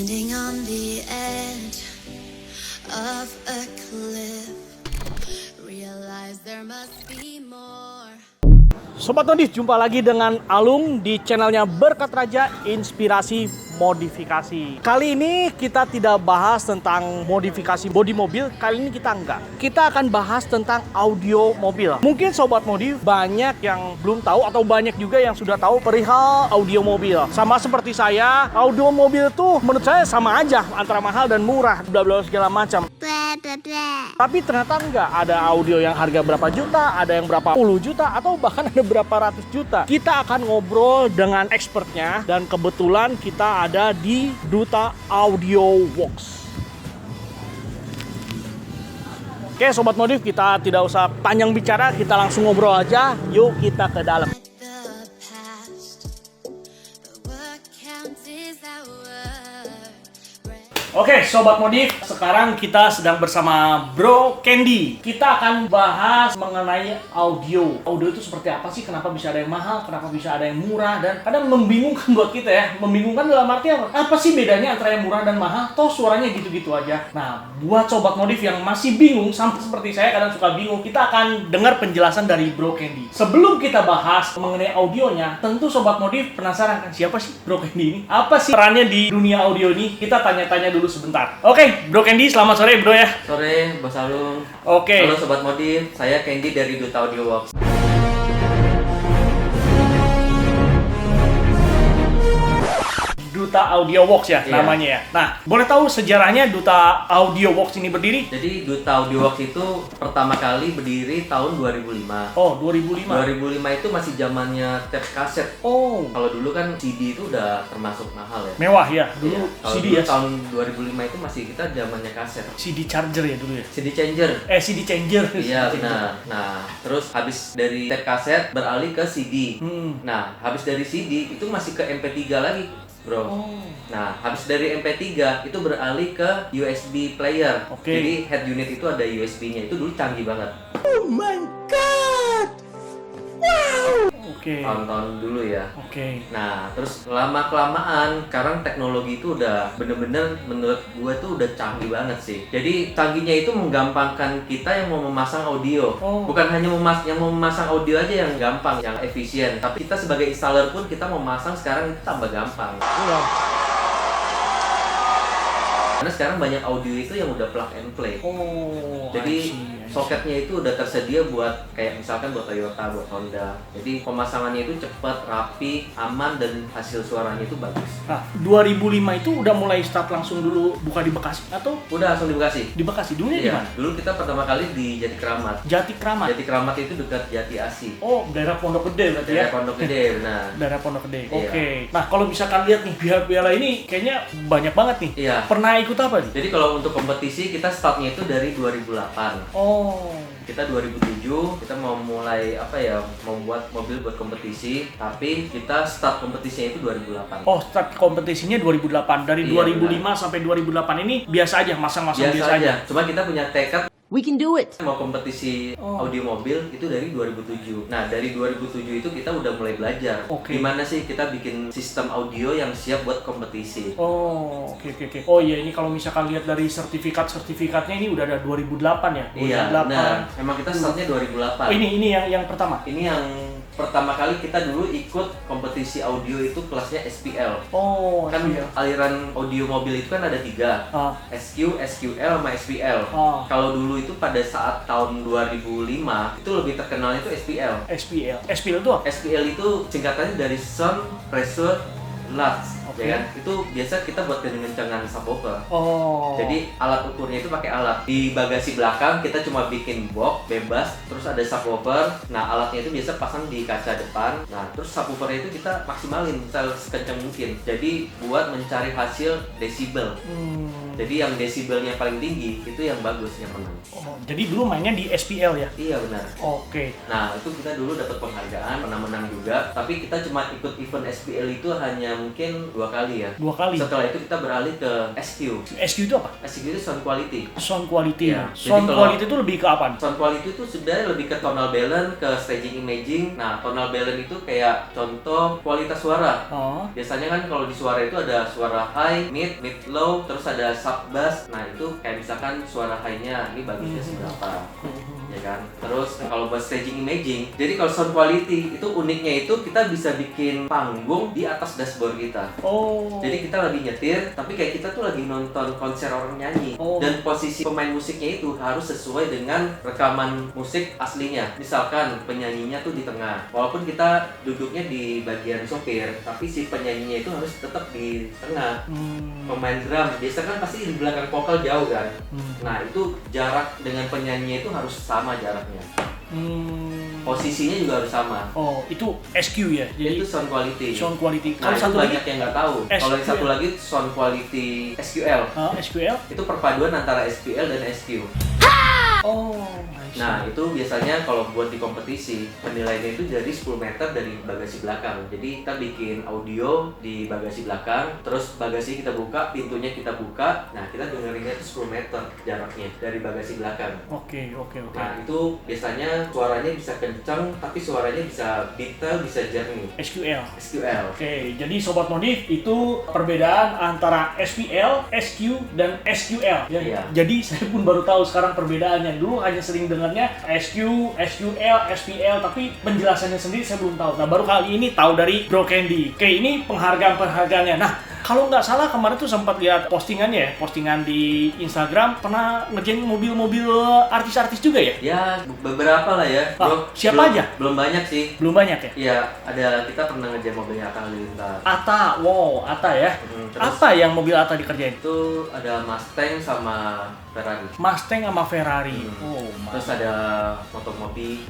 Standing on the edge of a cliff, realize there must be more. Sobat Modif, jumpa lagi dengan Alung di channelnya Berkat Raja Inspirasi Modifikasi. Kali ini kita tidak bahas tentang modifikasi bodi mobil, kali ini kita enggak. Kita akan bahas tentang audio mobil. Mungkin Sobat Modif banyak yang belum tahu atau banyak juga yang sudah tahu perihal audio mobil. Sama seperti saya, audio mobil tuh menurut saya sama aja antara mahal dan murah, bla bla segala macam. Tapi ternyata enggak, ada audio yang harga berapa juta, ada yang berapa puluh juta, atau bahkan ada berapa ratus juta. Kita akan ngobrol dengan expertnya dan kebetulan kita ada di Duta Audio Works. Oke Sobat Modif, kita tidak usah panjang bicara, kita langsung ngobrol aja. Yuk kita ke dalam. The past, but what counts is our Oke Sobat Modif, sekarang kita sedang bersama Bro Candy. Kita akan bahas mengenai audio. Audio itu seperti apa sih? Kenapa bisa ada yang mahal? Kenapa bisa ada yang murah? Dan kadang membingungkan buat kita ya. Membingungkan dalam arti apa? Apa sih bedanya antara yang murah dan mahal? Toh suaranya gitu-gitu aja. Nah, buat Sobat Modif yang masih bingung, sama seperti saya kadang suka bingung, kita akan dengar penjelasan dari Bro Candy. Sebelum kita bahas mengenai audionya, tentu Sobat Modif penasaran kan siapa sih Bro Candy ini? Apa sih perannya di dunia audio ini? Kita tanya-tanya dulu sebentar. Oke, Bro Candy, selamat sore Bro ya. Sore, Bos Alung. Oke. Halo Sobat Modif, saya Candy dari Duta Audio Works. Duta Audio Works ya Iya. namanya ya. Nah, boleh tahu sejarahnya Duta Audio Works ini berdiri? Jadi Duta Audio Works itu pertama kali berdiri tahun 2005. Oh, 2005. 2005 itu masih zamannya tape kaset. Oh, Kalau dulu kan CD itu udah termasuk mahal ya. mewah ya. Dulu Iya. Kalau CD dulu ya. tahun 2005 itu masih kita zamannya kaset. CD charger ya dulu ya. CD changer. CD changer. Iya CD changer. benar. Nah, terus habis dari tape kaset beralih ke CD. Nah, habis dari CD itu masih ke MP3 lagi, Bro. Oh. Nah, habis dari MP3 itu beralih ke USB player. Oke. Jadi head unit itu ada USB-nya. Itu dulu canggih banget. Oke. Tahun-tahun dulu ya. Oke. Nah, terus lama-kelamaan sekarang teknologi itu udah bener-bener menurut gue tuh udah canggih banget sih. Jadi canggihnya itu menggampangkan kita yang mau memasang audio. Oh. Bukan hanya yang mau memasang audio aja yang gampang, yang efisien. Tapi kita sebagai installer pun kita mau memasang sekarang itu tambah gampang. Iya. Karena sekarang banyak audio itu yang udah plug and play. Oh. I Jadi see. soketnya itu udah tersedia buat kayak misalkan buat Toyota, buat Honda. Jadi pemasangannya itu cepat, rapi, aman, dan hasil suaranya itu bagus. Nah, 2005 itu udah mulai start langsung dulu buka di Bekasi atau Udah langsung di Bekasi. di Bekasi dulunya di Iya, mana? dulu kita pertama kali di Jati Kramat. Jati Kramat. Jati Kramat itu dekat Jati Asi. Oh, daerah Pondok Gede berarti ya. Daerah Pondok Gede, benar. Daerah Pondok Gede. Iya. Oke. Nah, kalau misalkan lihat nih piala ini kayaknya banyak banget nih. Iya. Pernah ikut apa nih? Jadi kalau untuk kompetisi kita startnya itu dari 2008. Oh. Kita 2007 kita mau mulai membuat mobil buat kompetisi, tapi kita start kompetisinya itu 2008. Oh, start kompetisinya 2008. Dari Iya, 2005 sampai 2008 ini biasa aja, masang-masang biasa aja. Cuma kita punya tekad We can do it. mau kompetisi audio mobil itu dari 2007. Nah, dari 2007 itu kita udah mulai belajar. Oke. Gimana sih kita bikin sistem audio yang siap buat kompetisi. Oh, oke. Oh iya, ini kalau misalkan lihat dari sertifikatnya ini udah ada 2008 ya? Iya, 2008. nah, emang kita startnya 2008. Oh, ini yang pertama. Ini yang pertama kali kita dulu ikut kompetisi audio itu kelasnya SPL. Oh, Kan iya. aliran audio mobil itu kan ada 3. Ah. SQ, SQL, sama SPL. Ah. Kalau dulu itu pada saat tahun 2005 itu lebih terkenalnya itu SPL. SPL itu apa? SPL itu singkatannya dari Sound Pressure Lux. Oke. Ya kan? Itu biasa kita buat kencengan subwoofer. Oh. Jadi alat ukurnya itu pakai alat. Di bagasi belakang kita cuma bikin box bebas, terus ada subwoofer. Nah, alatnya itu biasa pasang di kaca depan. Nah, terus subwoofernya itu kita maksimalin sekencang mungkin. Jadi buat mencari hasil desibel. Jadi yang desibelnya paling tinggi itu yang bagus, yang menang. Oh, jadi dulu mainnya di SPL ya? Iya benar. Oke. Nah, itu kita dulu dapat penghargaan, pernah menang juga. Tapi kita cuma ikut event SPL itu hanya mungkin 2 kali ya. 2 kali. Setelah itu kita beralih ke SQ. SQ itu apa? SQ itu sound quality. Sound quality. Iya. Sound Jadi quality itu lebih ke apa? Sound quality itu sebenarnya lebih ke tonal balance, ke staging imaging. Nah, tonal balance itu kayak contoh kualitas suara. Oh. Biasanya kan kalau di suara itu ada suara high, mid low, terus ada sub bass. Nah, itu kayak misalkan suara high-nya ini bagusnya seberapa. Ya kan? Terus kalau buat staging imaging, jadi kalau sound quality itu uniknya itu kita bisa bikin panggung di atas dashboard kita. Oh. Jadi kita lagi nyetir, tapi kayak kita tuh lagi nonton konser orang nyanyi. Oh. Dan posisi pemain musiknya itu harus sesuai dengan rekaman musik aslinya. Misalkan penyanyinya tuh di tengah. Walaupun kita duduknya di bagian sopir, tapi si penyanyinya itu harus tetap di tengah. Pemain drum, biasanya kan pasti di belakang vokal jauh kan. Nah, itu jarak dengan penyanyinya itu harus sama jaraknya. Posisinya juga harus sama. Oh, itu SQ ya. Jadi Itu sound quality. sound quality. Nah, Kalau itu satu lagi banyak yang nggak tahu. Kalau yang satu lagi sound quality SQL. SQL. Itu perpaduan antara SQL dan SQ. Oh. Nah, itu biasanya kalau buat di kompetisi, penilaiannya itu dari 10 meter dari bagasi belakang. Jadi kita bikin audio di bagasi belakang, terus bagasi kita buka, pintunya kita buka. Nah, kita dengerinnya itu 10 meter jaraknya dari bagasi belakang. Oke. Nah, itu biasanya suaranya bisa kencang, tapi suaranya bisa detail, bisa jernih. SQL. SQL. Oke, jadi Sobat Modif itu perbedaan antara SPL, SQ, dan SQL. Ya. Iya. Jadi saya pun baru tahu sekarang perbedaannya. Dulu hanya sering dengarnya SQ, SQL, SPL, tapi penjelasannya sendiri saya belum tahu. Nah, baru kali ini tahu dari Bro Candy. Oke, ini penghargaan-penghargaannya. Nah, kalau nggak salah kemarin tuh sempat lihat postingannya ya, postingan di Instagram, pernah ngerjain mobil-mobil artis-artis juga ya? Ya, beberapa lah ya. Siapa aja? Belum banyak sih. Belum banyak ya? Iya, ada kita pernah ngerjain mobilnya Atta Halilintar. Atta, wow, Atta ya. Terus Apa yang mobil Atta dikerjain? itu ada Mustang sama Ferrari. Mustang sama Ferrari. Oh, Terus ada Motomobi,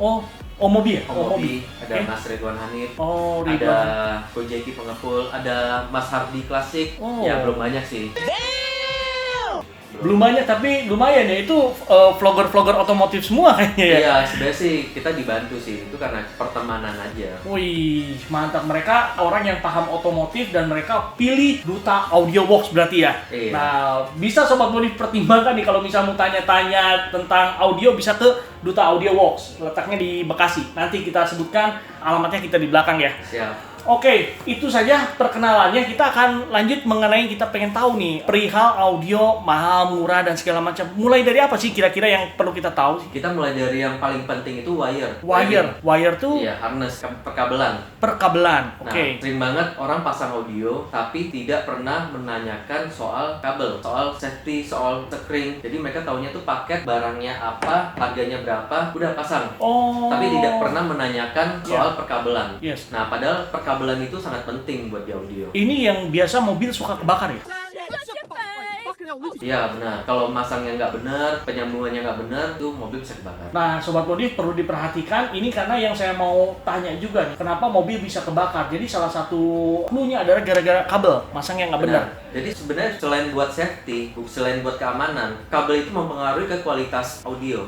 mobil. Mobi, ada Oke. Mas Ridwan Hanif, Oh, ada Ridwan. Gojeki Pengepul, ada Mas Hardi Klasik. Oh. Ya belum banyak sih. Belum banyak tapi lumayan ya, itu vlogger-vlogger otomotif semua kayaknya ya. Iya, sebenarnya sih kita dibantu sih, itu karena pertemanan aja. Wih, mantap, mereka orang yang paham otomotif dan mereka pilih Duta Audio Works berarti ya. Iya. Nah, bisa Sobat Modif pertimbangkan nih kalau misalnya mau tanya-tanya tentang audio bisa ke Duta Audio Works. Letaknya di Bekasi. Nanti kita sebutkan alamatnya kita di belakang ya. Siap. Oke, itu saja perkenalannya. Kita akan lanjut mengenai kita pengen tahu nih perihal audio mahal, murah dan segala macam. Mulai dari apa sih kira-kira yang perlu kita tahu? Kita mulai dari yang paling penting itu wire. Wire tuh Iya, harness perkabelan. perkabelan. Nah, Oke. sering banget orang pasang audio tapi tidak pernah menanyakan soal kabel, soal safety, soal sekring. Jadi mereka taunya tuh paket barangnya apa, harganya berapa, udah pasang. Oh. Tapi tidak pernah menanyakan soal Iya. perkabelan. Yes. Nah, padahal perkabelan itu sangat penting buat di audio. Ini yang biasa mobil suka kebakar ya? Iya, benar. Kalau masangnya nggak benar, penyambungannya nggak benar, tuh mobil bisa kebakar. Nah, Sobat Modif perlu diperhatikan ini karena yang saya mau tanya juga nih, kenapa mobil bisa kebakar? Jadi salah satu clue-nya adalah gara-gara kabel masangnya nggak benar. Jadi sebenarnya selain buat safety, selain buat keamanan, kabel itu mempengaruhi ke kualitas audio.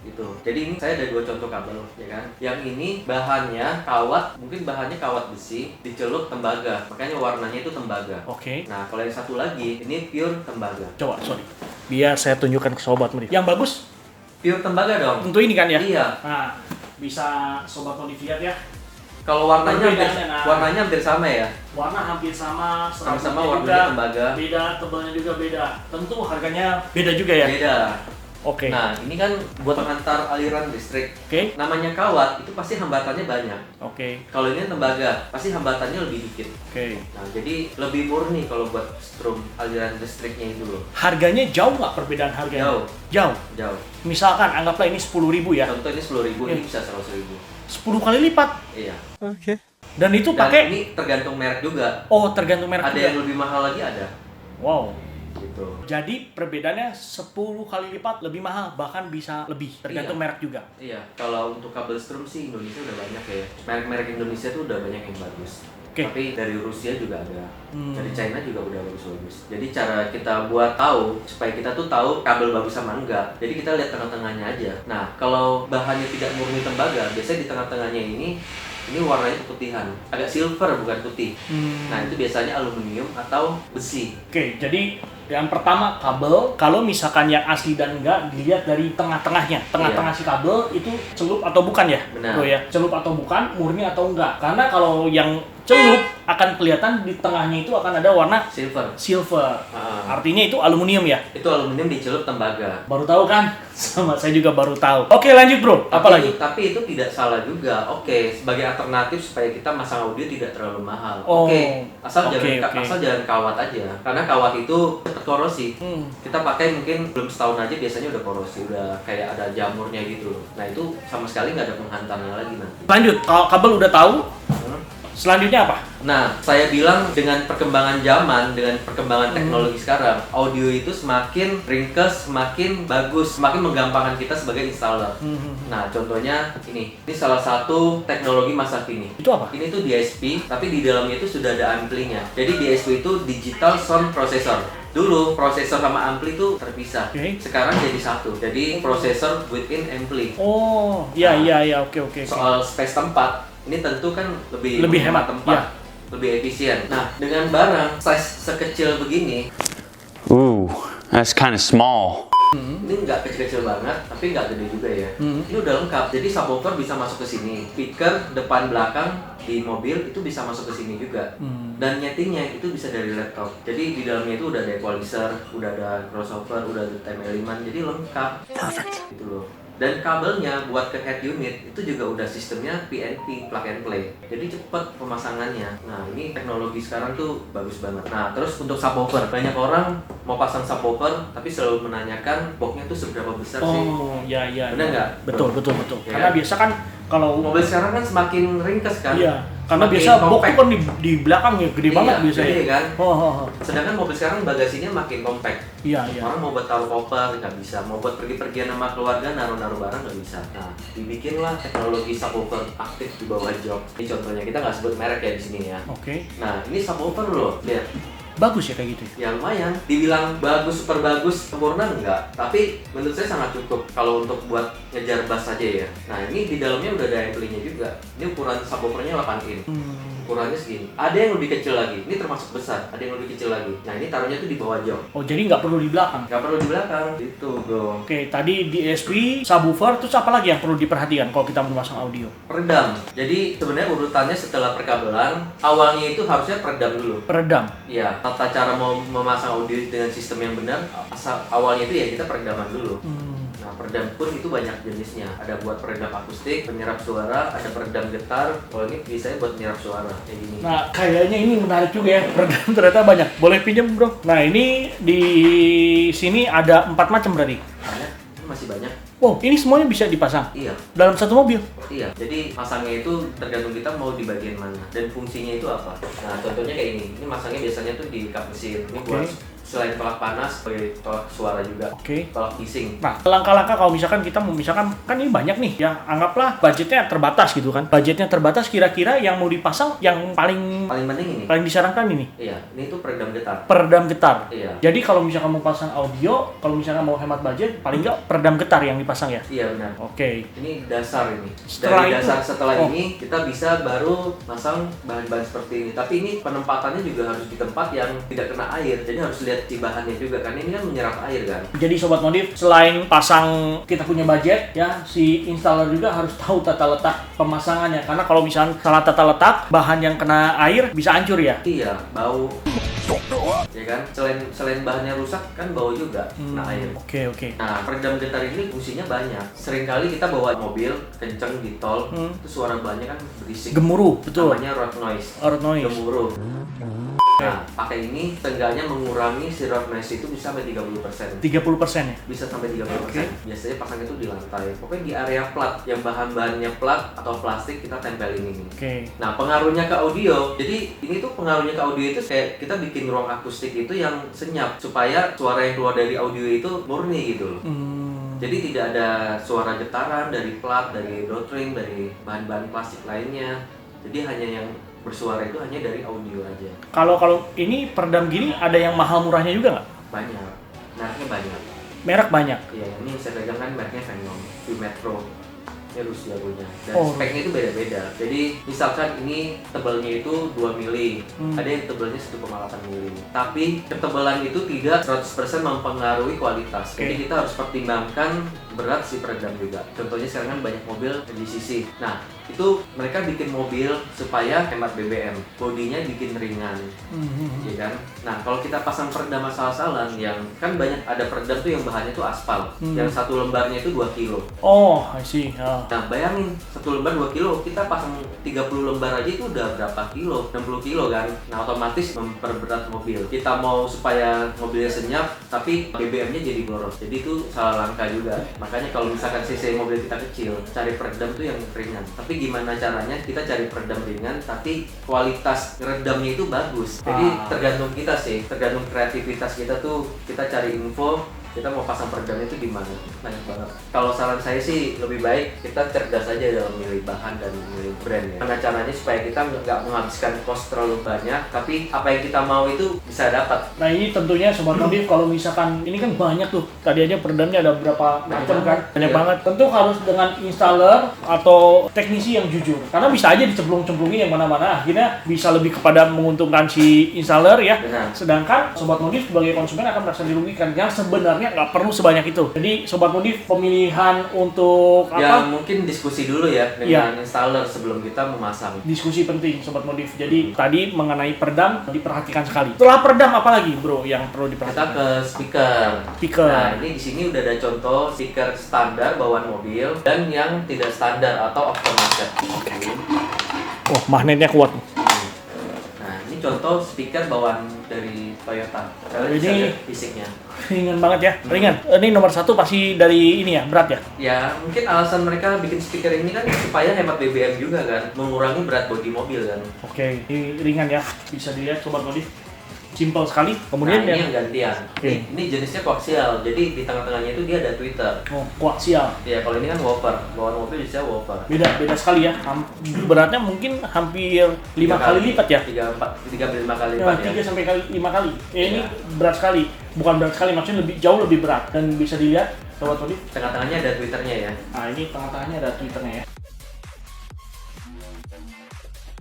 Gitu. Jadi ini saya ada 2 contoh kabel, ya kan? Yang ini bahannya kawat, mungkin bahannya kawat besi, dicelup tembaga. Makanya warnanya itu tembaga. Oke. Nah, kalau yang satu lagi, ini pure tembaga. Coba, sorry. Biar saya tunjukkan ke Sobat Modif. Yang bagus Pure tembaga dong. tentu ini kan ya? Iya. Nah, bisa Sobat Modif lihat ya. Kalau warnanya Perbedaannya, warnanya hampir sama ya. Warna hampir sama, Sama-sama serabutnya warnanya juga tembaga. beda, tebalnya juga beda. Tentu harganya beda juga ya? Beda. Oke. Nah, ini kan buat pengantar aliran listrik. Oke. Namanya kawat, itu pasti hambatannya banyak. Oke. Kalau ini tembaga, pasti hambatannya lebih dikit. Oke. Nah, jadi lebih murni kalau buat strum aliran listriknya itu loh. Harganya jauh nggak perbedaan harganya? Jauh. Jauh. Jauh. Misalkan anggaplah ini 10.000 ya. Contoh ini 10.000, Iya. ini bisa 100.000. 10 kali lipat. Iya. Dan itu Dan pakai ini tergantung merek juga. tergantung merek Ada juga. yang lebih mahal lagi ada. Wow. Gitu. Jadi perbedaannya 10 kali lipat lebih mahal, bahkan bisa lebih tergantung Iya. merek juga. Iya, kalau untuk kabel strum sih Indonesia udah banyak ya. Merek-merek Indonesia tuh udah banyak yang bagus. Oke. Tapi dari Rusia juga ada. Hmm. Dari China juga udah bagus-bagus. Jadi cara kita buat tahu supaya kita tuh tahu kabel bagus sama enggak. Jadi kita lihat tengah-tengahnya aja. Nah, kalau bahannya tidak murni tembaga, biasanya di tengah-tengahnya ini Ini warnanya keputihan, agak silver bukan putih. Nah itu biasanya aluminium atau besi. Oke, jadi yang pertama kabel. Kalau misalkan yang asli dan enggak dilihat dari tengah-tengahnya. Tengah-tengah si kabel itu celup atau bukan ya? Benar. Bro ya, celup atau bukan, murni atau enggak. Karena kalau yang celup akan kelihatan di tengahnya itu akan ada warna silver. Artinya itu aluminium ya? Itu aluminium dicelup tembaga. Baru tahu kan? Sama saya juga baru tahu. Oke, lanjut bro. Apa lagi? Tapi itu tidak salah juga. Oke, sebagai alternatif supaya kita masang audio tidak terlalu mahal. Oh, asal oke. jangan kawat aja. Karena kawat itu cepat korosi. Kita pakai mungkin belum setahun aja biasanya udah korosi, udah kayak ada jamurnya gitu. Nah itu sama sekali nggak ada penghantaran lagi nanti. Lanjut, kalau kabel udah tahu. Selanjutnya apa? Nah, saya bilang dengan perkembangan zaman, dengan perkembangan teknologi sekarang, audio itu semakin ringkas, semakin bagus, semakin menggampangkan kita sebagai installer. Nah, contohnya ini salah satu teknologi masa kini. Itu apa? Ini tuh DSP, tapi di dalamnya itu sudah ada amplinya. Jadi DSP itu Digital Sound Processor. Dulu prosesor sama ampli itu terpisah. Sekarang jadi satu. Jadi prosesor built-in ampli. Oh, iya, oke. Soal space tempat, ini tentu kan lebih hemat tempat, lebih efisien. Nah, dengan barang size sekecil begini, that's kind of small. ini nggak kecil-kecil banget, tapi nggak gede juga ya. Ini udah lengkap. Jadi subwoofer bisa masuk ke sini, speaker depan belakang di mobil itu bisa masuk ke sini juga. Dan nyetingnya itu bisa dari laptop. Jadi di dalamnya itu udah ada equalizer, udah ada crossover, udah ada time element, jadi lengkap. Perfect. Gitu loh. Dan kabelnya buat ke head unit itu juga udah sistemnya PNP, plug and play. Jadi cepet pemasangannya. Nah ini teknologi sekarang tuh bagus banget. Nah terus untuk subwoofer, banyak orang mau pasang subwoofer tapi selalu menanyakan boxnya tuh seberapa besar sih. Oh iya. Bener nggak? Betul. Ya, Karena biasa kan kalau mobil sekarang kan semakin ringkas kan. Iya. Karena Semakin biasa box compact. itu kan di belakang ya, gede banget biasanya. Gede kan. Oh. Sedangkan mobil sekarang bagasinya makin compact. Iya. Orang mau buat taruh koper nggak bisa, mau buat pergi-pergian sama keluarga naruh barang nggak bisa. Nah, dibikinlah teknologi subwoofer aktif di bawah jok. Ini contohnya, kita nggak sebut merek ya di sini ya. Oke. Nah, ini subwoofer loh, lihat. Bagus ya kayak gitu. Ya lumayan, dibilang bagus, super bagus, sempurna enggak. Tapi menurut saya sangat cukup kalau untuk buat ngejar bass aja ya. Nah, ini di dalamnya udah ada ampli-nya juga. Ini ukuran subwoofernya 8 in. Ukurannya segini. Ada yang lebih kecil lagi. Ini termasuk besar. Ada yang lebih kecil lagi. Nah, ini taruhnya tuh di bawah jok. Oh, jadi nggak perlu di belakang. Nggak perlu di belakang. Gitu, bro. Oke, tadi DSP, subwoofer, terus apa lagi yang perlu diperhatikan kalau kita mau pasang audio? Peredam. Jadi sebenarnya urutannya setelah perkabelan, awalnya itu harusnya peredam dulu. Peredam. Iya, tata cara mau memasang audio dengan sistem yang benar, awalnya itu ya kita peredaman dulu. Nah, peredam pun itu banyak jenisnya. Ada buat peredam akustik, penyerap suara, ada peredam getar. Kalau ini biasanya buat penyerap suara kayak gini. Nah, kayaknya ini menarik juga ya. Peredam ternyata banyak. Boleh pinjam, bro? Nah, ini di sini ada 4 macam berarti. Banyak, ini masih banyak. Wow, ini semuanya bisa dipasang? Iya. Dalam satu mobil? Iya, jadi masangnya itu tergantung kita mau di bagian mana dan fungsinya itu apa. Nah, contohnya kayak ini. Ini masangnya biasanya tuh di kap mesin. Ini buat selain tolak panas, sebagai tolak suara juga. Tolak bising. Nah, langkah-langkah kalau misalkan kita mau misalkan kan ini banyak nih ya, anggaplah budgetnya terbatas gitu kan. Budgetnya terbatas, kira-kira yang mau dipasang yang paling penting ini. Paling disarankan ini. Iya, ini tuh peredam getar. Peredam getar. Iya. Jadi kalau misalkan mau pasang audio, kalau misalkan mau hemat budget, paling enggak peredam getar yang dipasang ya. Iya, benar. Oke. Ini dasar ini. Setelah ini kita bisa baru pasang bahan-bahan seperti ini. Tapi ini penempatannya juga harus di tempat yang tidak kena air. Jadi harus lihat si bahannya juga karena ini kan menyerap air kan. Jadi sobat modif, selain pasang kita punya budget ya, si installer juga harus tahu tata letak pemasangannya. Karena kalau misalnya salah tata letak, bahan yang kena air bisa hancur ya. Iya, bau. Ya kan? Selain bahannya rusak kan bau juga kena air. Oke. Nah, peredam getar ini fungsinya banyak. Seringkali kita bawa mobil kenceng di tol, itu suara bannya kan berisik. Gemuruh, betul. Namanya road noise. Road noise. Gemuruh. Nah, pakai ini seenggaknya mengurangi si road noise itu bisa sampai 30%. 30% ya? Bisa sampai 30%. Biasanya pasang itu di lantai. Pokoknya di area plat, yang bahan-bahannya plat atau plastik kita tempelin ini. Nah, pengaruhnya ke audio. Jadi ini tuh pengaruhnya ke audio itu kayak kita bikin ruang akustik itu yang senyap supaya suara yang keluar dari audio itu murni gitu loh. Jadi tidak ada suara getaran dari plat, dari dotring, dari bahan-bahan plastik lainnya. Jadi hanya yang bersuara itu hanya dari audio aja. Kalau ini peredam gini ada yang mahal murahnya juga nggak? Banyak. Mereknya banyak. Merek banyak? Iya, ini saya pegang kan mereknya Venom, V Metro. Mirus jagonya. Dan Oh. speknya itu beda-beda. Jadi misalkan ini tebalnya itu 2 mili, ada yang tebalnya 1,8 mili. Tapi ketebalan itu tidak 100% mempengaruhi kualitas. Jadi kita harus pertimbangkan berat si peredam juga. Contohnya sekarang kan banyak mobil LCC. Nah, itu mereka bikin mobil supaya hemat BBM. Bodinya bikin ringan. Ya kan? Nah, kalau kita pasang peredam asal-asalan yang kan banyak ada peredam tuh yang bahannya tuh aspal. Yang satu lembarnya itu 2 kilo. Oh, I see. Nah, bayangin satu lembar 2 kilo, kita pasang 30 lembar aja itu udah berapa kilo? 60 kilo kan? Nah, otomatis memperberat mobil. Kita mau supaya mobilnya senyap, tapi BBM-nya jadi boros. Jadi itu salah langkah juga. Makanya kalau misalkan cc mobil kita kecil, cari peredam tuh yang ringan. Tapi gimana caranya kita cari peredam ringan, tapi kualitas redamnya itu bagus. Jadi tergantung kita sih, tergantung kreativitas kita tuh, kita cari info, kita mau pasang peredam itu di mana, banyak banget. Kalau saran saya sih lebih baik kita cerdas aja dalam memilih bahan dan memilih brand ya. Karena caranya supaya kita nggak menghabiskan cost terlalu banyak, tapi apa yang kita mau itu bisa dapat. Nah ini tentunya Sobat Modif, kalau misalkan ini kan banyak tuh, tadi aja peredamnya ada berapa macam kan, banyak banget. Tentu harus dengan installer atau teknisi yang jujur, karena bisa aja dicemplung-cemplungin yang mana-mana, akhirnya bisa lebih kepada menguntungkan si installer ya. Benar. Sedangkan Sobat Modif sebagai konsumen akan merasa dirugikan, yang sebenarnya nggak perlu sebanyak itu. Jadi Sobat Modif, pemilihan untuk Ya apa? mungkin diskusi dulu ya dengan installer sebelum kita memasang. Diskusi penting Sobat Modif. Jadi tadi mengenai peredam diperhatikan sekali. Setelah peredam apa lagi bro yang perlu Kita diperhatikan? ke speaker. Speaker. Nah, ini di sini udah ada contoh speaker standar bawaan mobil dan yang tidak standar atau aftermarket. Oh, magnetnya kuat. Nah, ini contoh speaker bawaan dari Toyota. Kalian bisa Ini- lihat fisiknya. Ringan banget ya, ringan. Ini nomor satu pasti dari ini ya, berat ya. Ya, mungkin alasan mereka bikin speaker ini kan supaya hemat BBM juga kan, mengurangi berat bodi mobil kan. Oke, ini ringan ya, bisa dilihat Sobat Modif. Simple sekali. Kemudian Nah, ini yang gantian. Oke. Ini jenisnya koaksial. Jadi di tengah-tengahnya itu dia ada tweeter. oh, koaksial. Ya, kalau ini kan woofer. Bawaan mobil bisa woofer. Beda sekali ya. Beratnya mungkin hampir 5 kali lipat ya. 3-5 kali Ya, lipat ya. 3 sampai 5 kali. Ini Ya. berat sekali. Bukan berat sekali, maksudnya jauh lebih berat. Dan bisa dilihat Sobat Modif. Tengah-tengahnya ada tweeternya ya. Nah, ini tengah-tengahnya ada twitternya ya.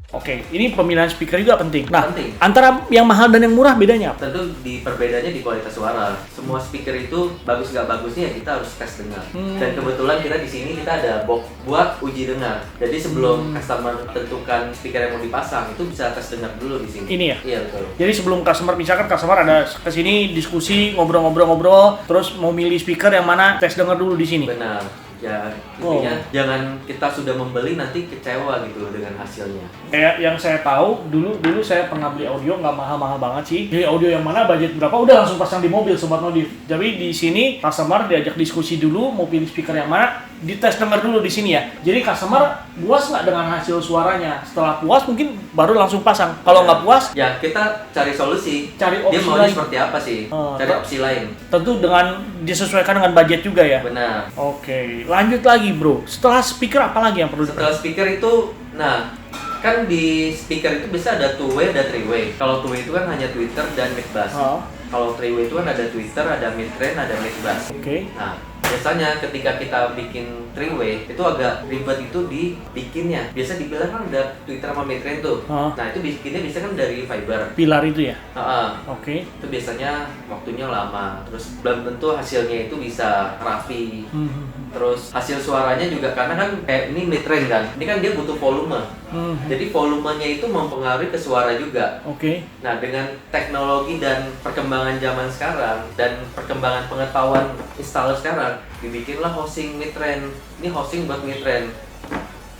Oke, ini pemilihan speaker juga penting. Nah, Penting. antara yang mahal dan yang murah bedanya apa? Tentu di perbedaannya di kualitas suara. Semua speaker itu bagus nggak bagusnya ya kita harus tes dengar. Dan kebetulan kita di sini kita ada box buat uji dengar. Jadi sebelum customer tentukan speaker yang mau dipasang itu bisa tes dengar dulu di sini. Ini ya? Iya betul. Jadi sebelum misalkan customer ada kesini diskusi, ngobrol-ngobrol, terus mau milih speaker yang mana, tes denger dulu di sini. Benar. Ya intinya jangan kita sudah membeli nanti kecewa gitu dengan hasilnya. Kayak yang saya tahu, dulu saya pernah beli audio nggak mahal-mahal banget sih. Jadi audio yang mana, budget berapa, udah langsung pasang di mobil Sobat Modif. Jadi di sini customer diajak diskusi dulu, mau pilih speaker yang mana, dites denger dulu di sini ya. Jadi customer puas nggak dengan hasil suaranya? Setelah puas mungkin baru langsung pasang. Kalau nggak puas, Ya kita cari solusi. Cari Dia opsi maunya lain. seperti apa sih? Cari opsi lain. tentu dengan disesuaikan dengan budget juga ya. Benar. Oke, lanjut lagi bro. Setelah speaker apa lagi yang perlu Setelah speaker itu, nah kan di speaker itu bisa ada two way, ada three way. Kalau two way itu kan hanya tweeter dan mid bass. Oh, Kalau three way itu kan ada tweeter, ada mid range, ada mid bass. Oke. Nah, biasanya ketika kita bikin three way itu agak ribet itu dibikinnya. Biasa dibilang kan ada tweeter sama mid range tuh. Oh. Nah, itu bikinnya bisa kan dari fiber. Pilar itu ya. Heeh. Oke. Itu biasanya waktunya lama. Terus belum tentu hasilnya itu bisa rapi. Terus hasil suaranya juga karena kan kayak ini mid range kan. Ini kan dia butuh volume. Jadi volumenya itu mempengaruhi ke suara juga. Oke. Nah, dengan teknologi dan perkembangan zaman sekarang dan perkembangan pengetahuan installer sekarang, dibikinlah housing mid-range. Ini housing buat mid-range.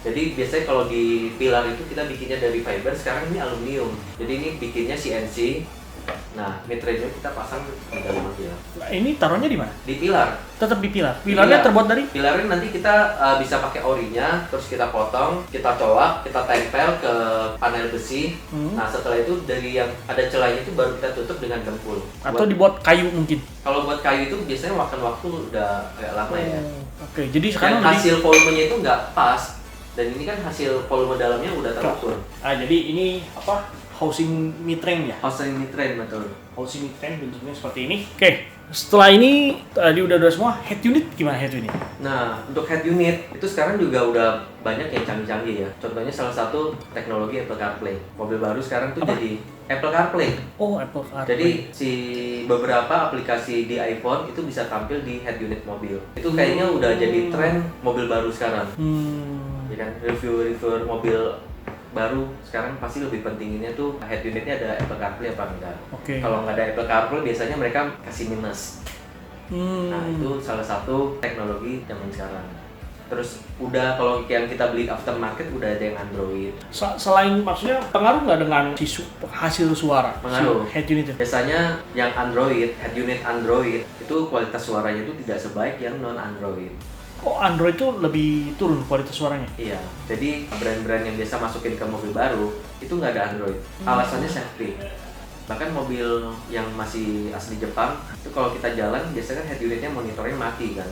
Jadi biasanya kalau di pilar itu kita bikinnya dari fiber, sekarang ini aluminium. Jadi ini bikinnya CNC. Nah, mid-range-nya kita pasang di dalam mobil. Ini taruhnya di mana? Di pilar. Tetap di pilar. Pilarnya Pilar. terbuat dari? Pilarnya nanti kita bisa pakai orinya, terus kita potong, kita cowak, kita tempel ke panel besi. Nah, setelah itu dari yang ada celahnya itu baru kita tutup dengan dempul. Atau dibuat kayu mungkin? Kalau buat kayu itu biasanya makan waktu udah agak lama ya. Oke, jadi Dan sekarang hasil volumenya itu nggak pas. Dan ini kan hasil volume dalamnya udah terukur. jadi ini apa? Housing mid-range ya? Housing mid-range betul. housing mid-range bentuknya seperti ini. Oke, setelah ini tadi udah semua. Head unit gimana head unit? Nah, untuk head unit itu sekarang juga udah banyak yang canggih-canggih ya. Contohnya salah satu teknologi Apple CarPlay. Mobil baru sekarang tuh jadi Apple CarPlay. Oh, Apple CarPlay. Jadi si beberapa aplikasi di iPhone itu bisa tampil di head unit mobil. Itu kayaknya udah jadi tren mobil baru sekarang. Ya kan, review mobil baru sekarang pasti lebih pentinginnya tuh head unitnya ada Apple CarPlay apa enggak. Oke. Kalau nggak ada Apple CarPlay biasanya mereka kasih minus. Nah itu salah satu teknologi zaman sekarang. Terus udah kalau yang kita beli aftermarket udah ada yang Android. Selain maksudnya pengaruh nggak dengan hasil suara? Pengaruh. Head unit. Biasanya yang Android, head unit Android itu kualitas suaranya itu tidak sebaik yang non Android. Oh, Android itu lebih turun kualitas suaranya? Iya, jadi brand-brand yang biasa masukin ke mobil baru itu nggak ada Android. Alasannya safety. Bahkan mobil yang masih asli Jepang itu kalau kita jalan biasanya kan head unitnya monitornya mati kan.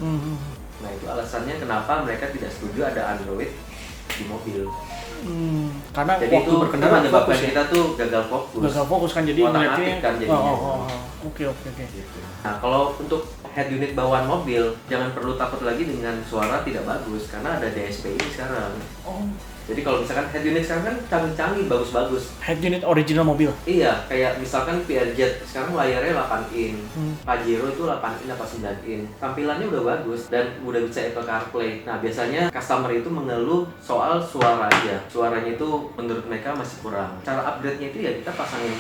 Nah itu alasannya kenapa mereka tidak setuju ada Android di mobil. Karena jadi waktu itu berkendara menyebabkan fokus ya? kita tuh gagal fokus. Gagal fokus kan, jadi otomatis kan jadinya. Oke. Gitu. Nah kalau untuk head unit bawaan mobil jangan perlu takut lagi dengan suara tidak bagus karena ada DSP ini sekarang. Oh. Jadi kalau misalkan head unit sekarang kan canggih-canggih, bagus-bagus. Head unit original mobil? Iya, kayak misalkan PRJ sekarang layarnya 8 in, Pajero itu 8 in atau 9 in. Tampilannya udah bagus dan udah bisa Apple CarPlay. Nah biasanya customer itu mengeluh soal suara aja. Suaranya itu menurut mereka masih kurang. Cara upgrade-nya itu ya kita pasangin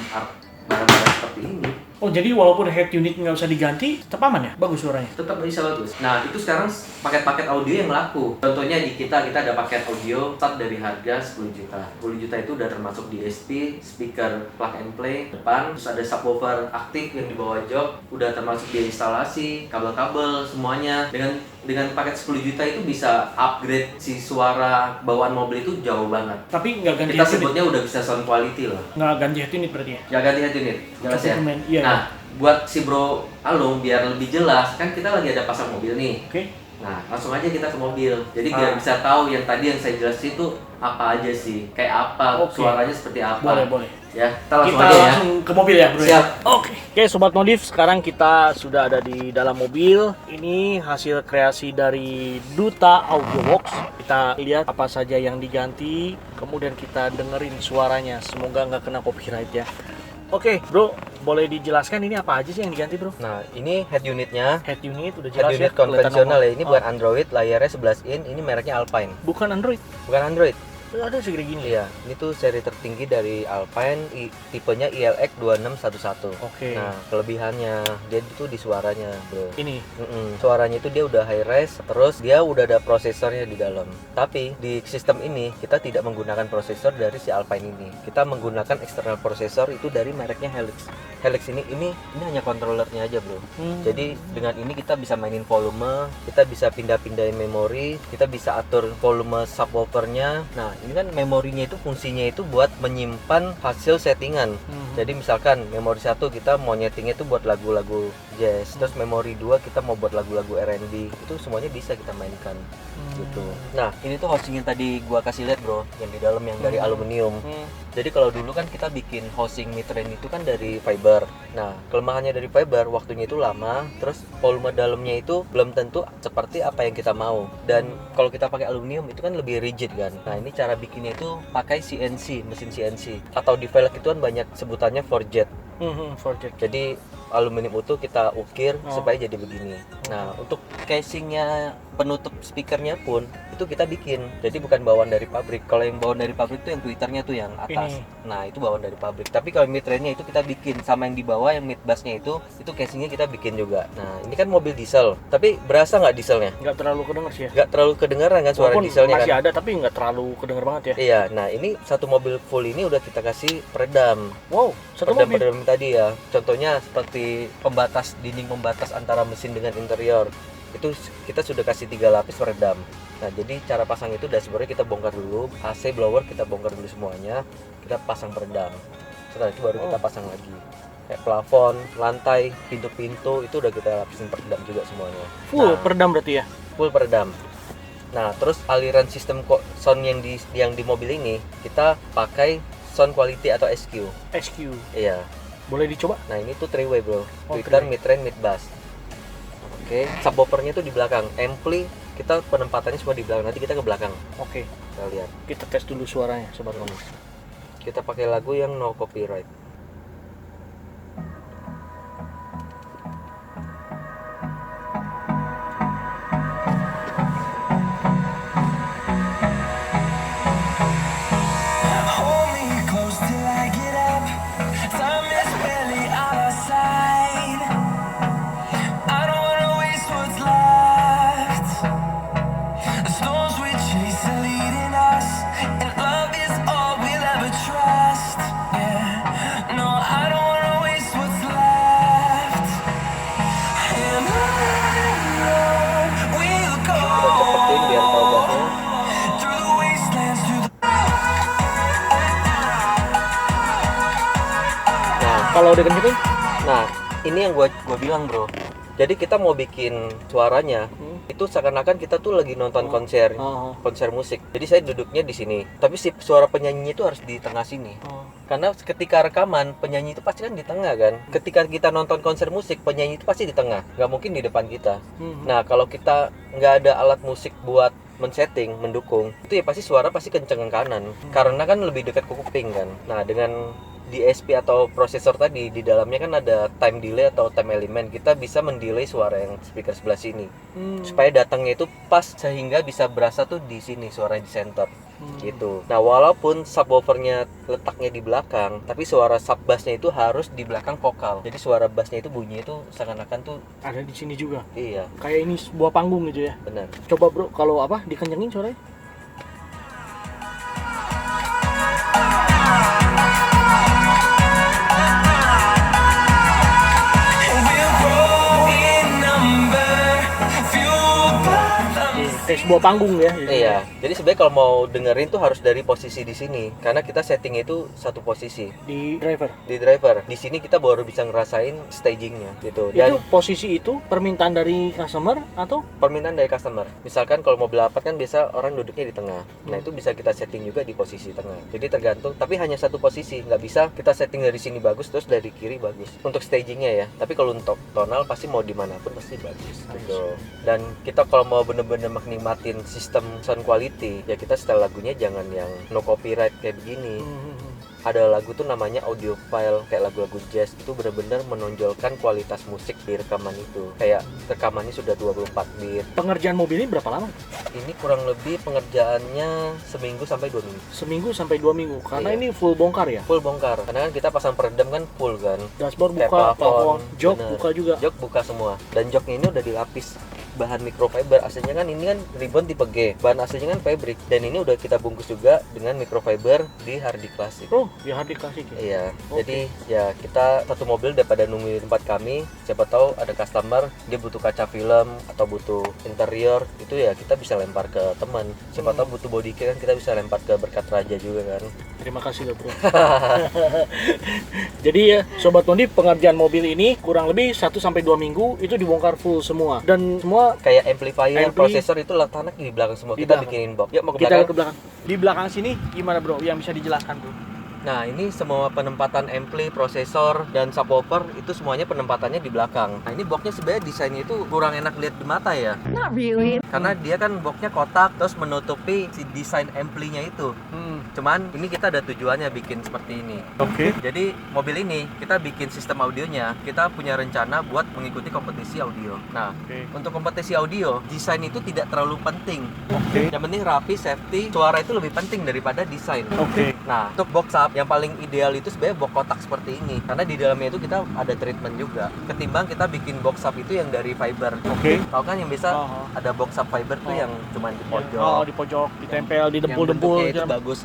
barang-barang seperti ini. Oh, jadi walaupun head unit nggak usah diganti, tetap aman ya? Bagus suaranya? Tetap bisa bagus. Nah, itu sekarang paket-paket audio yang laku. Contohnya di kita ada paket audio start dari harga 10 juta. 10 juta itu udah termasuk DSP, speaker plug and play depan, terus ada subwoofer aktif yang di bawah jok, udah termasuk biaya instalasi, kabel-kabel semuanya. Dengan paket 10 juta itu bisa upgrade si suara bawaan mobil itu jauh banget. Tapi nggak ganti Kita head unit? sebutnya udah bisa sound quality lah. Nggak ganti head unit berarti ya? Ya ganti head unit, jelas ya. Iya. Nah, buat si Bro Alung biar lebih jelas, kan kita lagi ada pasang mobil nih. Oke. Nah, langsung aja kita ke mobil. Jadi biar bisa tahu yang tadi yang saya jelasin itu apa aja sih, kayak apa, suaranya seperti apa. Boleh. Ya, kita langsung Kita aja ya. langsung ke mobil ya, bro. Siap. Oke, Sobat Modif, sekarang kita sudah ada di dalam mobil. Ini hasil kreasi dari Duta Audioworks. Kita lihat apa saja yang diganti, kemudian kita dengerin suaranya. Semoga nggak kena copyright ya. Oke, bro, boleh dijelaskan ini apa aja sih yang diganti, bro? Nah, ini head unitnya. Head unit udah jelas Head unit ya, konvensional ya. kelihatan Ini buat Android, layarnya 11 in. Ini mereknya Alpine. bukan Android. Bukan Android. Ada segede gini. Iya, ini tuh seri tertinggi dari Alpine, tipenya ILX 2611. Oke. Nah, kelebihannya dia itu di suaranya, bro. Ini. Suaranya itu dia udah high res, terus dia udah ada prosesornya di dalam. Tapi di sistem ini kita tidak menggunakan prosesor dari si Alpine ini. Kita menggunakan external prosesor itu dari mereknya Helix. Helix ini hanya controllernya aja, bro. Jadi dengan ini kita bisa mainin volume, kita bisa pindah-pindahin memori, kita bisa atur volume subwoofernya. Nah, ini kan memorinya itu fungsinya itu buat menyimpan hasil settingan. Jadi misalkan memori 1 kita mau nyetingnya itu buat lagu-lagu jazz, terus memori 2 kita mau buat lagu-lagu R&B, itu semuanya bisa kita mainkan gitu. Nah, ini tuh housing yang tadi gua kasih lihat, bro, yang di dalam yang dari aluminium. Jadi kalau dulu kan kita bikin housing mid-range itu kan dari fiber. Nah, kelemahannya dari fiber, waktunya itu lama, terus volume dalamnya itu belum tentu seperti apa yang kita mau. Dan kalau kita pakai aluminium itu kan lebih rigid kan. Nah, ini cara bikinnya itu pakai CNC, mesin CNC. Atau di velg itu kan banyak sebutannya forget. Jadi aluminium utuh kita ukir supaya jadi begini. Nah, untuk casingnya penutup speakernya pun itu kita bikin. Jadi bukan bawaan dari pabrik. Kalau yang bawaan dari pabrik itu yang tweeternya tuh yang atas. Nah, itu bawaan dari pabrik. Tapi kalau mid-range-nya itu kita bikin, sama yang di bawah yang mid bass-nya itu casingnya kita bikin juga. Nah, ini kan mobil diesel. Tapi berasa nggak dieselnya? Nggak terlalu kedenger sih ya? Nggak terlalu kedengeran kan suara walaupun dieselnya masih kan? ada, tapi nggak terlalu kedenger banget ya? Iya, nah ini satu mobil full ini udah kita kasih peredam. Wow, satu mobil? Peredam tadi ya. Contohnya seperti dinding pembatas antara mesin dengan interior. Itu kita sudah kasih 3 lapis peredam. Nah, jadi cara pasang itu dashboardnya kita bongkar dulu, AC blower kita bongkar dulu semuanya, kita pasang peredam. Setelah itu baru kita pasang lagi. Kayak plafon, lantai, pintu-pintu itu udah kita lapisin peredam juga semuanya. Full peredam berarti ya? Full peredam. Nah, terus aliran sistem sound yang di mobil ini kita pakai sound quality atau SQ. SQ. Iya. Boleh dicoba? Nah ini tuh 3-way bro, Oh, tweeter, three-way. mid range, mid bass. Oke, subwoofernya tuh di belakang. Ampli kita penempatannya semua di belakang. Nanti kita ke belakang. Oke, Kita lihat. kita tes dulu suaranya sobat Tony. Kita pakai lagu yang no copyright. Hold me close till I get up. Time is barely on our side. I don't wanna waste what's left. The storms we chase are leading us, and love is all we'll ever trust. Yeah, no, I don't wanna waste what's left. And on we'll go Kita cepetin biar tahu bassnya. through the wastelands, through the Nah, Kalau udah kencengin, nah ini yang gua bilang bro. Jadi kita mau bikin suaranya itu seakan-akan kita tuh lagi nonton konser musik. Jadi saya duduknya di sini, tapi si suara penyanyi itu harus di tengah sini. Karena ketika rekaman penyanyi itu pasti kan di tengah kan. Ketika kita nonton konser musik penyanyi itu pasti di tengah, nggak mungkin di depan kita. Nah kalau kita nggak ada alat musik buat men-setting, mendukung, itu ya pasti suara pasti kenceng ke kanan. Karena kan lebih dekat ke kuping kan. Nah dengan DSP atau prosesor tadi di dalamnya kan ada time delay atau time element. Kita bisa mendelay suara yang speaker sebelah sini supaya datangnya itu pas sehingga bisa berasa tuh di sini suaranya di center gitu. Nah walaupun subwoofernya letaknya di belakang, tapi suara sub bassnya itu harus di belakang vokal. Jadi suara bassnya itu bunyinya itu seakan-akan tuh ada di sini juga. iya Kayak ini sebuah panggung gitu ya. benar. Coba bro, kalau apa dikencengin suaranya? we'll grow in number, fueled by the Kayak sebuah panggung ya. Iya, jadi sebenarnya kalau mau dengerin tuh harus dari posisi di sini, karena kita settingnya itu satu posisi Di driver. di driver. Di sini kita baru bisa ngerasain stagingnya gitu. Itu Dan posisi itu permintaan dari customer atau? permintaan dari customer. Misalkan kalau mobil apa kan biasa orang duduknya di tengah. Nah itu bisa kita setting juga di posisi tengah. Jadi tergantung, tapi hanya satu posisi. Nggak bisa kita setting dari sini bagus terus dari kiri bagus. Untuk stagingnya ya. Tapi kalau untuk tonal pasti mau dimanapun pasti bagus gitu. Dan kita kalau mau bener-bener menikmatin sistem sound quality, ya kita setel lagunya jangan yang no copyright kayak begini. Ada lagu tuh namanya audiophile, kayak lagu-lagu jazz itu benar-benar menonjolkan kualitas musik di rekaman itu. Kayak rekamannya sudah 24 bit. Pengerjaan mobil ini berapa lama? Ini kurang lebih pengerjaannya seminggu sampai 2 minggu. Seminggu sampai 2 minggu. Karena Iya. ini full bongkar ya. Full bongkar. Karena kan kita pasang peredam kan full kan. Dashboard Kayak buka, plafon, plafon, jok bener. buka juga. Jok buka semua. Dan joknya ini udah dilapis bahan microfiber. Aslinya kan ini kan ribbon tipe G. Bahan aslinya kan fabric. Dan ini udah kita bungkus juga dengan microfiber di Hardy Classic. Oh, ya Hardy Classic ya. Iya, Oke. jadi ya kita satu mobil daripada nungguin di tempat kami. Siapa tahu ada customer dia butuh kaca film atau butuh interior, itu ya kita bisa lempar ke teman. Siapa tahu butuh body kit kan kita bisa lempar ke Berkat Raja juga kan. Terima kasih loh bro. Jadi ya Sobat Mondi, pengerjaan mobil ini kurang lebih 1 sampai 2 minggu itu dibongkar full semua. Dan semua Kayak amplifier, Ampli. prosesor itu letaknya di belakang semua. Di Kita belakang. bikinin box. Yuk mau ke kita belakang. ke belakang. Di belakang sini gimana bro yang bisa dijelaskan bro? Nah ini semua penempatan ampli, prosesor, dan subwoofer itu semuanya penempatannya di belakang. Nah ini boxnya sebenarnya desainnya itu kurang enak lihat di mata ya. Not really. Karena dia kan boxnya kotak terus menutupi si desain amplinya itu. Cuman ini kita ada tujuannya bikin seperti ini. Oke. Jadi mobil ini kita bikin sistem audionya, kita punya rencana buat mengikuti kompetisi audio. Nah, Oke. untuk kompetisi audio, desain itu tidak terlalu penting. Oke. Yang penting rapi, safety, suara itu lebih penting daripada desain. Oke. Nah, untuk box up yang paling ideal itu sebenarnya box kotak seperti ini. Karena di dalamnya itu kita ada treatment juga. Ketimbang kita bikin box up itu yang dari fiber. Oke. Tahu kan yang biasa Oh. ada box up fiber tuh Oh. yang cuman di pojok. Oh, di pojok, ditempel, di Yang dempul-dempul. bentuknya itu bagus.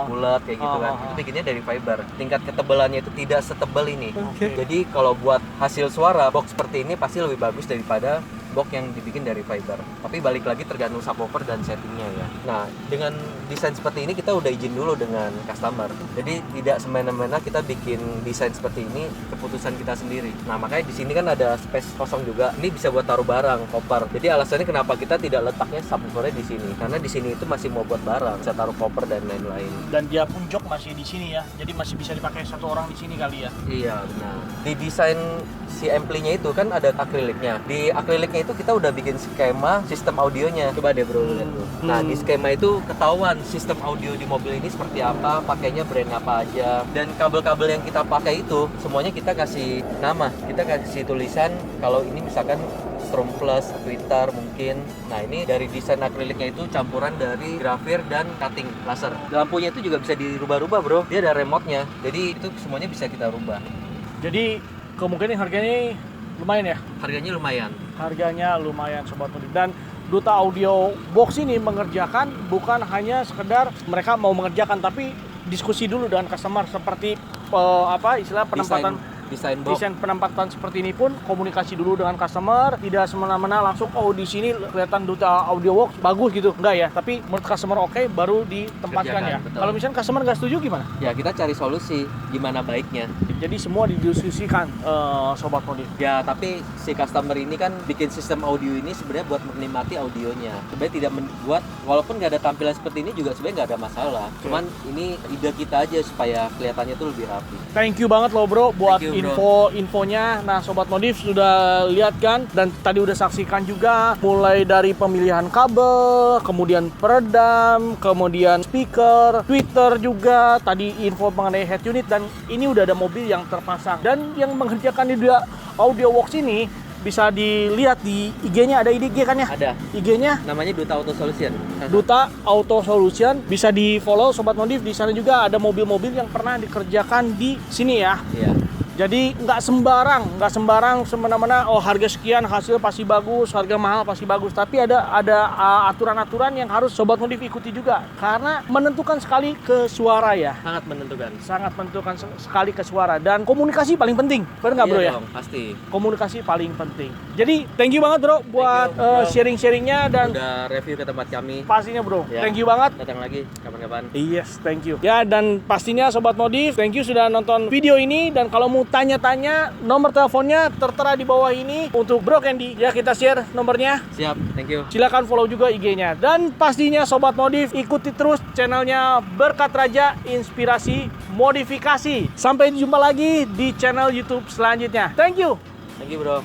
Bulat kayak gitu kan. Ah, ah, Itu bikinnya dari fiber. Tingkat ketebalannya itu tidak setebal ini. Oke. Jadi kalau buat hasil suara box seperti ini pasti lebih bagus daripada box yang dibikin dari fiber. Tapi balik lagi tergantung subwoofer dan settingnya ya. Nah, dengan desain seperti ini kita udah izin dulu dengan customer. Jadi tidak semena-mena kita bikin desain seperti ini keputusan kita sendiri. Nah, makanya di sini kan ada space kosong juga. Ini bisa buat taruh barang, koper. Jadi alasannya kenapa kita tidak letaknya subwoofernya di sini. Karena di sini itu masih mau buat barang, bisa taruh koper dan lain-lain. Dan dia pun jok masih di sini ya. Jadi masih bisa dipakai satu orang di sini kali ya. Iya, benar. Di desain si ampli-nya itu kan ada akriliknya. Di akriliknya itu kita udah bikin skema sistem audionya. Coba deh bro lihat tuh. Nah, di skema itu ketahuan sistem audio di mobil ini seperti apa, pakainya brand apa aja. Dan kabel-kabel yang kita pakai itu semuanya kita kasih nama. Kita kasih tulisan kalau ini misalkan Strom Plus, Twitter mungkin. Nah, ini dari desain akriliknya itu campuran dari grafir dan cutting laser. Lampunya itu juga bisa dirubah-rubah, bro. Dia ada remote-nya. Jadi itu semuanya bisa kita rubah. Jadi kemungkinan harganya lumayan ya. Harganya lumayan. Harganya lumayan Sobat Modif. Dan Duta Audio Box ini mengerjakan bukan hanya sekedar mereka mau mengerjakan, tapi diskusi dulu dengan customer seperti istilah penempatan desain penempatan seperti ini pun komunikasi dulu dengan customer, tidak semena-mena langsung di sini kelihatan Duta Audio Box bagus gitu, enggak ya, tapi menurut customer oke, baru ditempatkan ya. Betul. Kalau misalnya customer nggak setuju gimana? Ya kita cari solusi gimana baiknya. Jadi semua didiskusikan Sobat Modif. Ya tapi si customer ini kan bikin sistem audio ini sebenarnya buat menikmati audionya. Sebenarnya tidak membuat, walaupun nggak ada tampilan seperti ini juga sebenarnya nggak ada masalah. Cuman ini ide kita aja supaya kelihatannya tuh lebih rapi. Thank you banget loh bro buat infonya. Nah Sobat Modif sudah lihat kan, dan tadi udah saksikan juga mulai dari pemilihan kabel, kemudian peredam, kemudian speaker, tweeter juga, tadi info mengenai head unit, dan ini udah ada mobil yang terpasang. Dan yang mengerjakan di Audio Works ini bisa dilihat di IG-nya, ada IG kan ya? Ada. IG-nya namanya Duta Auto Solution. Duta Auto Solution, bisa di follow Sobat Modif. Di sana juga ada mobil-mobil yang pernah dikerjakan di sini ya. Iya. Jadi nggak sembarang semena-mena harga sekian hasil pasti bagus, harga mahal pasti bagus. Tapi ada aturan-aturan yang harus Sobat Modif ikuti juga, karena menentukan sekali ke suara ya. Sangat menentukan sekali ke suara, dan komunikasi paling penting. Benar nggak bro ya? Dong, pasti. Komunikasi paling penting. Jadi thank you banget bro buat sharing-sharingnya, dan udah review ke tempat kami. pastinya bro, Ya. thank you banget. Datang lagi kapan-kapan. Yes, thank you. Ya, dan pastinya Sobat Modif, thank you sudah nonton video ini. Dan kalau mau tanya-tanya, nomor teleponnya tertera di bawah ini untuk Bro Candy. Ya, kita share nomornya. Siap, thank you. Silakan follow juga IG-nya. Dan pastinya Sobat Modif, ikuti terus channelnya Berkat Raja Inspirasi Modifikasi. Sampai jumpa lagi di channel YouTube selanjutnya. Thank you. Thank you, bro.